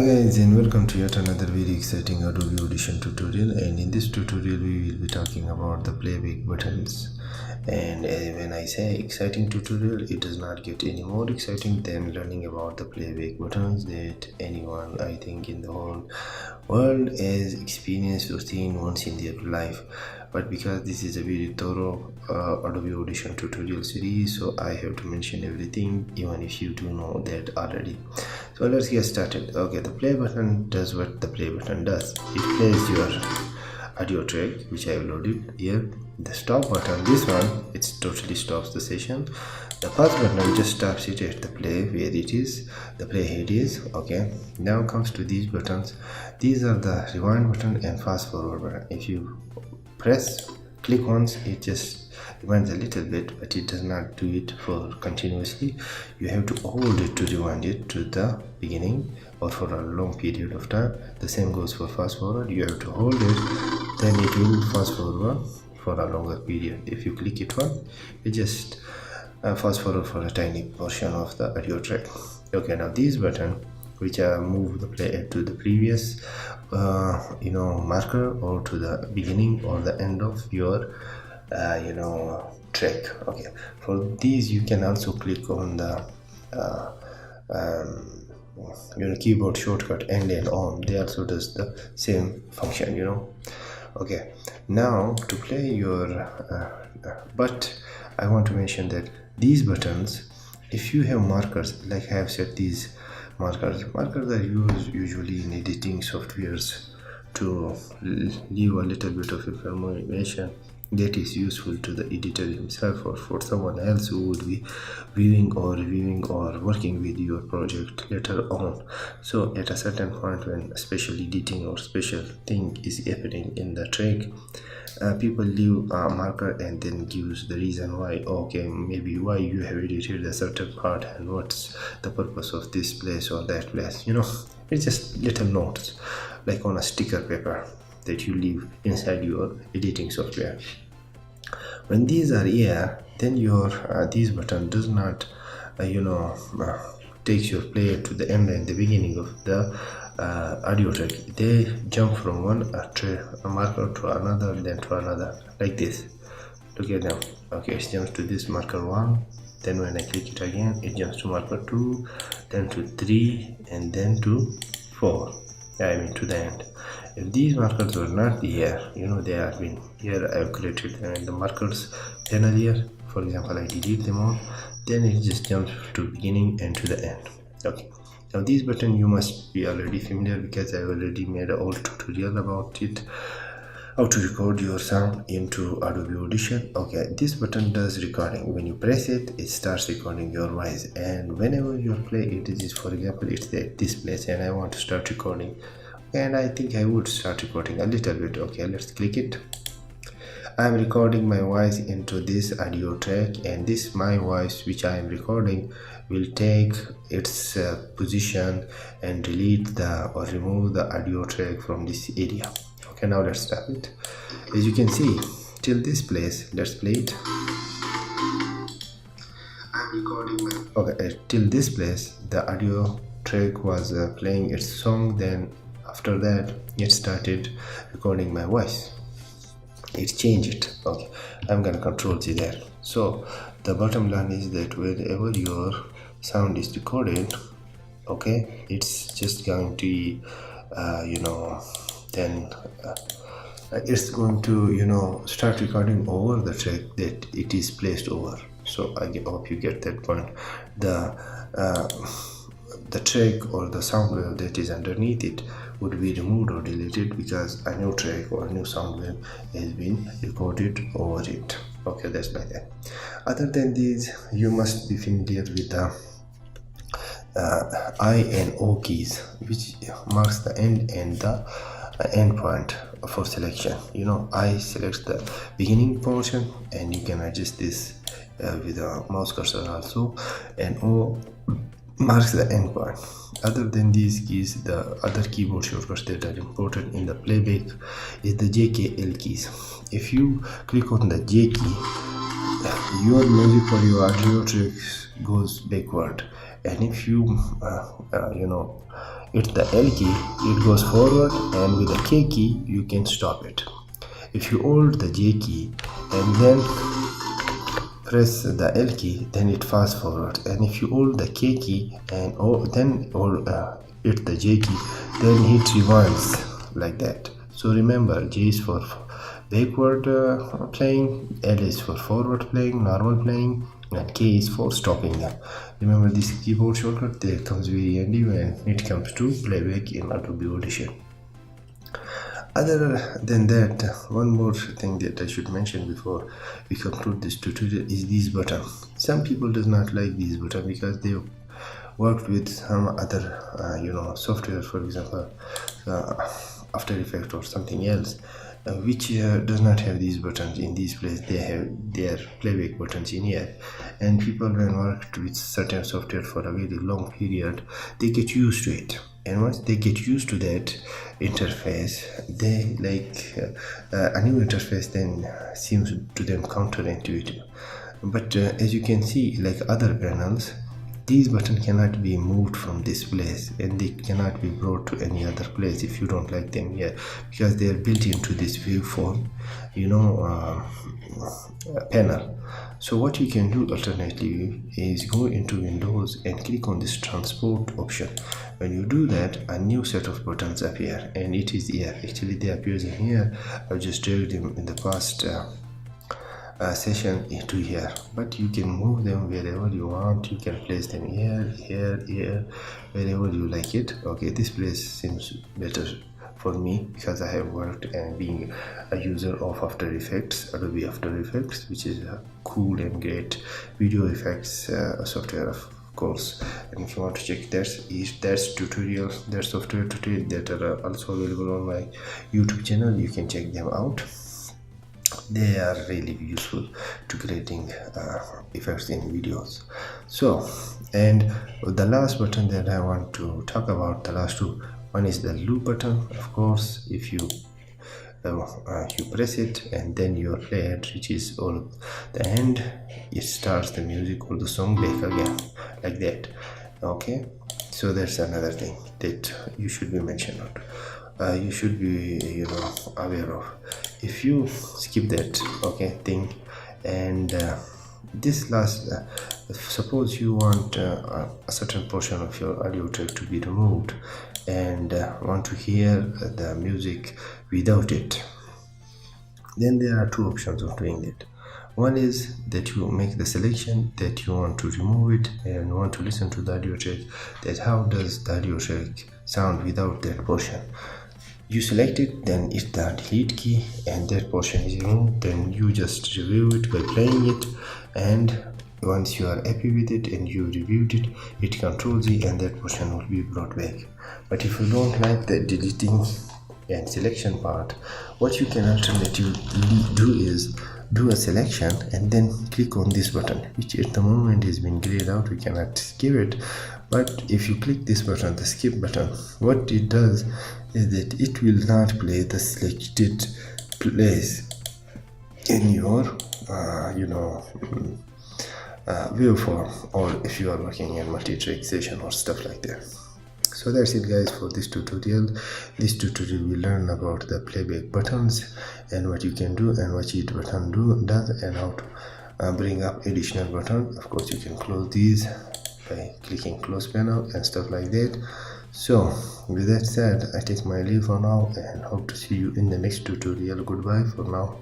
Hi guys, and welcome to yet another very exciting Adobe Audition tutorial. And in this tutorial we will be talking about the playback buttons. And when I say exciting tutorial, it does not get any more exciting than learning about the playback buttons that anyone, I think, in the whole world has experienced or seen once in their life. But because this is a very thorough Adobe Audition tutorial series, so I have to mention everything, even if you do know that already. So let's get started. Okay, the play button does what the play button does. It plays your audio track, which I have loaded here. The stop button, this one, it totally stops the session. The pause button just stops it at the play where it is, the playhead is. Okay, now comes to these buttons. These are the rewind button and fast forward button. If you click once, it just rewinds a little bit, but it does not do it for continuously. You have to hold it to rewind it to the beginning or for a long period of time. The same goes for fast forward. You have to hold it, then it will fast forward for a longer period. If you click it once, it just fast forward for a tiny portion of the audio track. Okay, now these buttons, which move the play to the previous marker or to the beginning or the end of your track. Okay, for these you can also click on the keyboard shortcut end and on. They also does the same function, Okay, now to play your but I want to mention that these buttons, if you have markers, like I have set these markers are used usually in editing softwares to leave a little bit of information that is useful to the editor himself or for someone else who would be viewing or reviewing or working with your project later on. So at a certain point, when special editing or special thing is happening in the track, people leave a marker and then gives the reason why. Okay, maybe why you have edited a certain part and what's the purpose of this place or that place. It's just little notes like on a sticker paper that you leave inside your editing software. When these are here, then your these button does not takes your player to the end and the beginning of the audio track. They jump from one marker to another, then to another, like this. Look at them. Okay, it jumps to this marker 1, then when I click it again, it jumps to marker 2, then to 3, and then to 4. I mean to the end. If these markers were not here, they have been here, I have created the markers panel here. For example, I delete them all, then it just jumps to beginning and to the end. Okay, now these buttons you must be already familiar because I already made a whole tutorial about it, how to record your sound into Adobe Audition. Okay, this button does recording. When you press it, it starts recording your voice, and whenever you play it is, for example, it's at this place and I want to start recording, and I think I would start recording a little bit. Okay, let's click it. I'm recording my voice into this audio track, and this my voice which I am recording will take its position and delete or remove the audio track from this area. Okay, now let's start it. As you can see, till this place, let's play it. I'm recording till this place the audio track was playing its song, then after that it started recording my voice. It changed it. Okay, I'm gonna control Z there. So the bottom line is that wherever your sound is recorded, okay, it's just going to then it's going to start recording over the track that it is placed over. So I hope you get that point. The track or the sound wave that is underneath it would be removed or deleted because a new track or a new sound wave has been recorded over it. Okay, that's like that. Other than these, you must be familiar with the I and O keys, which marks the end and the end point for selection. I selects the beginning portion, and you can adjust this with a mouse cursor also, and O marks the end point. Other than these keys, the other keyboard shortcuts that are important in the playback is the J, K, L keys. If you click on the J key, your music or your audio tracks goes backward, and if you hit the L key, it goes forward, and with the K key you can stop it. If you hold the J key and then press the L key, then it fast forward, and if you hold the K key and hit the J key, then it rewinds like that. So remember, J is for backward playing, L is for forward playing, normal playing, and K is for stopping them. Remember this keyboard shortcut, that comes very handy when it comes to playback in Adobe Audition. Other than that, one more thing that I should mention before we conclude this tutorial is these buttons. Some people does not like these buttons because they worked with some other software, for example After Effects or something else, which does not have these buttons in these places. They have their playback buttons in here, and people when worked with certain software for a very long period, they get used to it, and once they get used to that interface, they like a new interface then seems to them counterintuitive. But as you can see, like other panels, these buttons cannot be moved from this place, and they cannot be brought to any other place if you don't like them here, because they are built into this waveform panel. So what you can do alternatively is go into Windows and click on this transport option. When you do that, a new set of buttons appear, and it is here. Actually they appear in here. I've just dragged them in the past session into here, but you can move them wherever you want. You can place them here, wherever you like it. Okay, this place seems better for me because I have worked and being a user of After Effects, Adobe After Effects, which is a cool and great video effects software, of course. And if you want to check there's software tutorial that are also available on my YouTube channel, you can check them out. They are really useful to creating effects in videos. So, and the last button that I want to talk about, the last two, one is the loop button. Of course, if you press it and then your playhead reaches all the end, it starts the music or the song back again, like that. Okay, so that's another thing that you should be mentioned on. You should be aware of. If you skip that thing, and this last suppose you want a certain portion of your audio track to be removed and want to hear the music without it, then there are two options of doing that. One is that you make the selection that you want to remove it and want to listen to the audio track, that how does the audio track sound without that portion. You select it, then hit the delete key, and that portion is removed. Then you just review it by playing it, and once you are happy with it and you reviewed it, hit Ctrl Z and that portion will be brought back. But if you don't like the deleting and selection part, what you can alternatively do is do a selection and then click on this button, which at the moment has been grayed out, we cannot skip it. But if you click this button, the skip button, what it does is that it will not play the selected place in your waveform, or if you are working in multi-track session or stuff like that. So that's it guys for this tutorial. This tutorial will learn about the playback buttons and what you can do and what each button does, and how to bring up additional button. Of course you can close these by clicking close panel and stuff like that. So with that said, I take my leave for now and hope to see you in the next tutorial. Goodbye for now.